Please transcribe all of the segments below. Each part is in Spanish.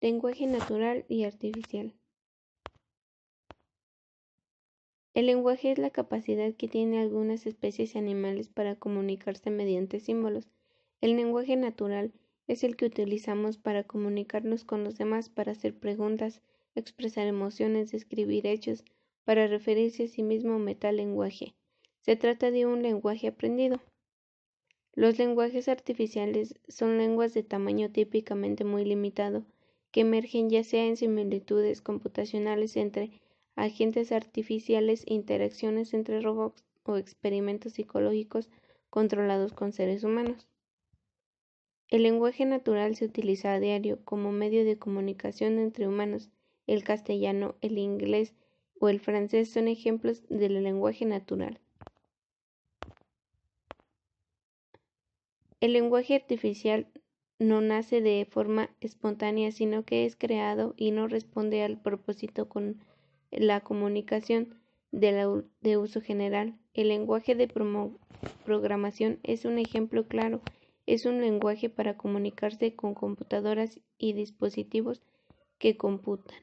Lenguaje natural y artificial. El lenguaje es la capacidad que tienen algunas especies animales para comunicarse mediante símbolos. El lenguaje natural es el que utilizamos para comunicarnos con los demás, para hacer preguntas, expresar emociones, describir hechos, para referirse a sí mismo metalenguaje. Se trata de un lenguaje aprendido. Los lenguajes artificiales son lenguas de tamaño típicamente muy limitado, que emergen ya sea en similitudes computacionales entre agentes artificiales, interacciones entre robots o experimentos psicológicos controlados con seres humanos. El lenguaje natural se utiliza a diario como medio de comunicación entre humanos. El castellano, el inglés o el francés son ejemplos del lenguaje natural. El lenguaje artificial no nace de forma espontánea, sino que es creado y no responde al propósito con la comunicación de uso general. El lenguaje de programación es un ejemplo claro. Es un lenguaje para comunicarse con computadoras y dispositivos que computan.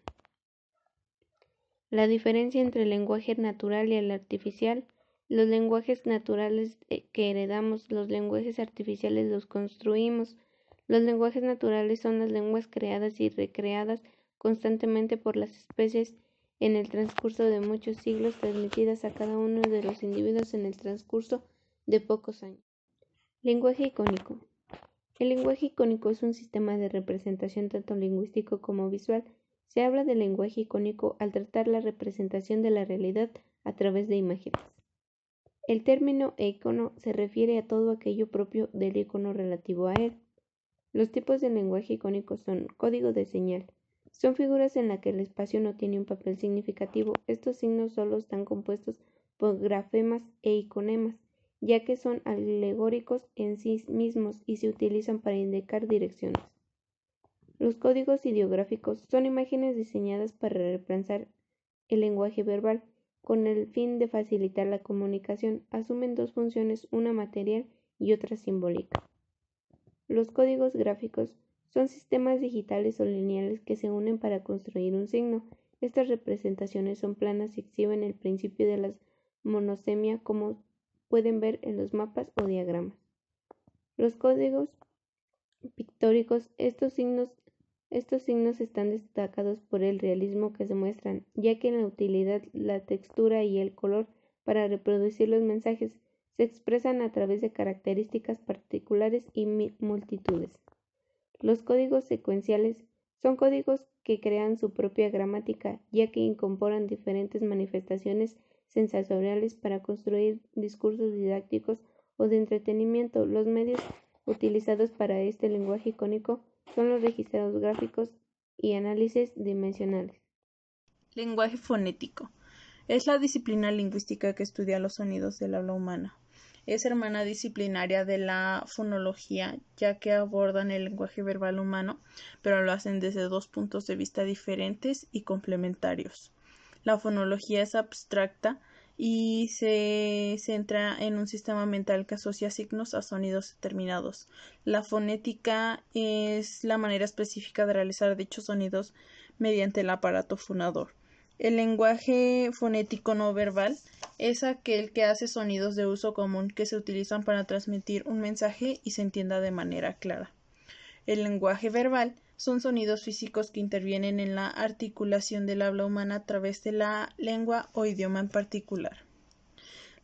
La diferencia entre el lenguaje natural y el artificial. Los lenguajes naturales que heredamos, los lenguajes artificiales los construimos. Los lenguajes naturales son las lenguas creadas y recreadas constantemente por las especies en el transcurso de muchos siglos, transmitidas a cada uno de los individuos en el transcurso de pocos años. Lenguaje icónico. El lenguaje icónico es un sistema de representación tanto lingüístico como visual. Se habla de lenguaje icónico al tratar la representación de la realidad a través de imágenes. El término icono se refiere a todo aquello propio del icono relativo a él. Los tipos de lenguaje icónico son código de señal. Son figuras en las que el espacio no tiene un papel significativo. Estos signos solo están compuestos por grafemas e iconemas, ya que son alegóricos en sí mismos y se utilizan para indicar direcciones. Los códigos ideográficos son imágenes diseñadas para reemplazar el lenguaje verbal. Con el fin de facilitar la comunicación, asumen dos funciones, una material y otra simbólica. Los códigos gráficos son sistemas digitales o lineales que se unen para construir un signo. Estas representaciones son planas y exhiben el principio de la monosemia, como pueden ver en los mapas o diagramas. Los códigos pictóricos, estos signos están destacados por el realismo que se muestran, ya que en la utilidad, la textura y el color para reproducir los mensajes se expresan a través de características particulares y multitudes. Los códigos secuenciales son códigos que crean su propia gramática, ya que incorporan diferentes manifestaciones sensoriales para construir discursos didácticos o de entretenimiento. Los medios utilizados para este lenguaje icónico son los registros gráficos y análisis dimensionales. Lenguaje fonético. Es la disciplina lingüística que estudia los sonidos del habla humana. Es hermana disciplinaria de la fonología, ya que abordan el lenguaje verbal humano, pero lo hacen desde dos puntos de vista diferentes y complementarios. La fonología es abstracta y se centra en un sistema mental que asocia signos a sonidos determinados. La fonética es la manera específica de realizar dichos sonidos mediante el aparato fonador. El lenguaje fonético no verbal es aquel que hace sonidos de uso común que se utilizan para transmitir un mensaje y se entienda de manera clara. El lenguaje verbal son sonidos físicos que intervienen en la articulación del habla humana a través de la lengua o idioma en particular.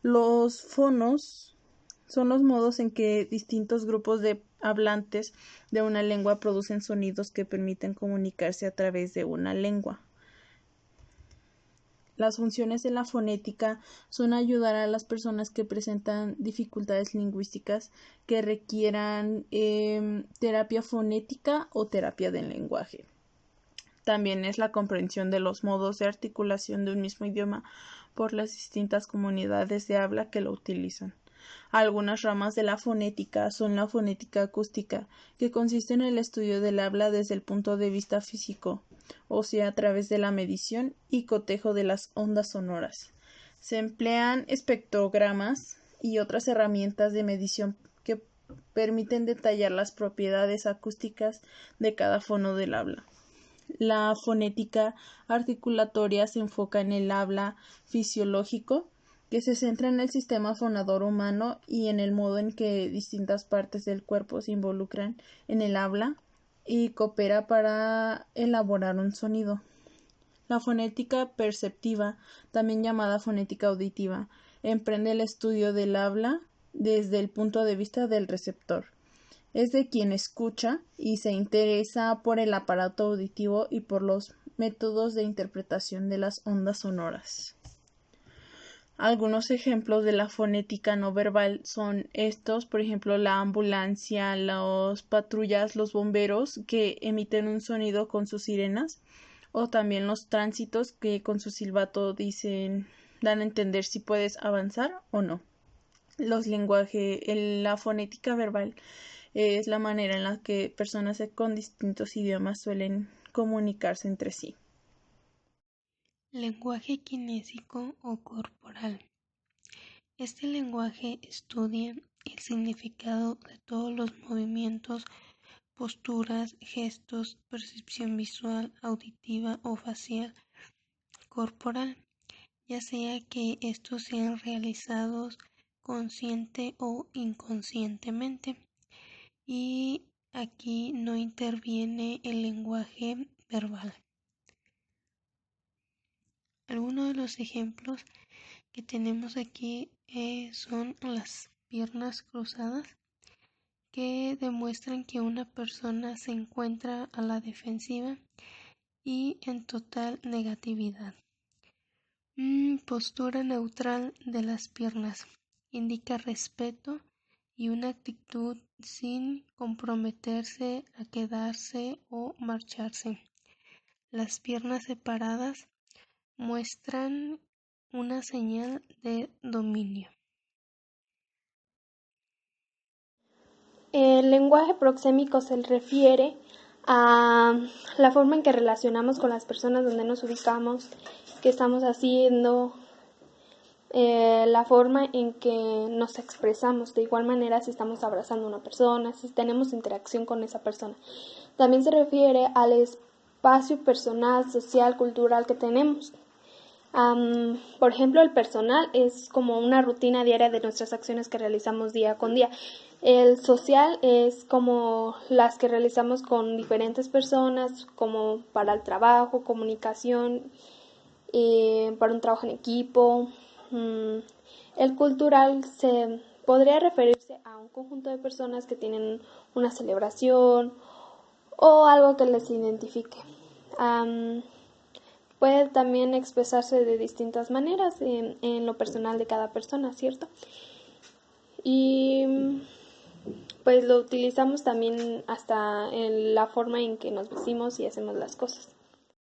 Los fonos son los modos en que distintos grupos de hablantes de una lengua producen sonidos que permiten comunicarse a través de una lengua. Las funciones de la fonética son ayudar a las personas que presentan dificultades lingüísticas que requieran terapia fonética o terapia del lenguaje. También es la comprensión de los modos de articulación de un mismo idioma por las distintas comunidades de habla que lo utilizan. Algunas ramas de la fonética son la fonética acústica, que consiste en el estudio del habla desde el punto de vista físico, o sea, a través de la medición y cotejo de las ondas sonoras. Se emplean espectrogramas y otras herramientas de medición que permiten detallar las propiedades acústicas de cada fono del habla. La fonética articulatoria se enfoca en el habla fisiológico, que se centra en el sistema fonador humano y en el modo en que distintas partes del cuerpo se involucran en el habla y coopera para elaborar un sonido. La fonética perceptiva, también llamada fonética auditiva, emprende el estudio del habla desde el punto de vista del receptor. Es de quien escucha y se interesa por el aparato auditivo y por los métodos de interpretación de las ondas sonoras. Algunos ejemplos de la fonética no verbal son estos, por ejemplo, la ambulancia, las patrullas, los bomberos que emiten un sonido con sus sirenas, o también los tránsitos que con su silbato dan a entender si puedes avanzar o no. La fonética verbal es la manera en la que personas con distintos idiomas suelen comunicarse entre sí. Lenguaje kinésico o corporal. Este lenguaje estudia el significado de todos los movimientos, posturas, gestos, percepción visual, auditiva o facial corporal, ya sea que estos sean realizados consciente o inconscientemente. Y aquí no interviene el lenguaje verbal. Algunos de los ejemplos que tenemos aquí son las piernas cruzadas, que demuestran que una persona se encuentra a la defensiva y en total negatividad. Postura neutral de las piernas indica respeto y una actitud sin comprometerse a quedarse o marcharse. Las piernas separadas muestran una señal de dominio. El lenguaje proxémico se refiere a la forma en que relacionamos con las personas, donde nos ubicamos, qué estamos haciendo, la forma en que nos expresamos. De igual manera, si estamos abrazando a una persona, si tenemos interacción con esa persona. También se refiere al espacio personal, social, cultural que tenemos. Por ejemplo, el personal es como una rutina diaria de nuestras acciones que realizamos día con día. El social es como las que realizamos con diferentes personas, como para el trabajo, comunicación, para un trabajo en equipo. El cultural se podría referirse a un conjunto de personas que tienen una celebración o algo que les identifique. Puede también expresarse de distintas maneras en lo personal de cada persona, ¿cierto? Y pues lo utilizamos también hasta en la forma en que nos vestimos y hacemos las cosas.